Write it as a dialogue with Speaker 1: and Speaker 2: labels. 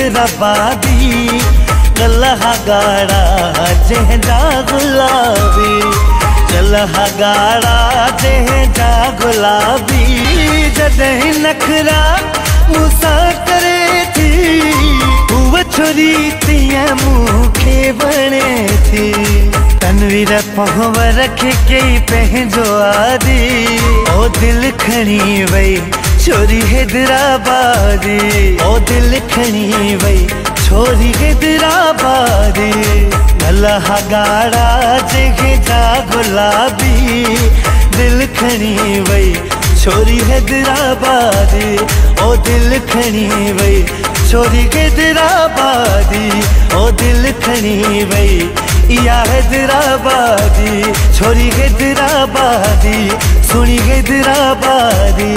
Speaker 1: हैदराबादी कलहा गाड़ा जंहिंजा गुलाबी कलहा गाड़ा जंहिंजा गुलाबी जॾहिं नखरा मूंसां करे थी उहा छोरी तीअं मूंखे वणे थी तनवीर पहवर खे कई पंहिंजो आदी ओ दिल खणी वई छोरी हैदराबादी ओ दिल खणी वई छोरी हैदराबादी कलहा गाड़ा जंहिंजा गुलाबी दिल खणी वई छोरी हैदराबादी ओ दिल खणी वई छोरी हैदराबादी ओ दिल खणी वई या हैदराबादी छोरी हैदराबादी सुनी हैदराबादी।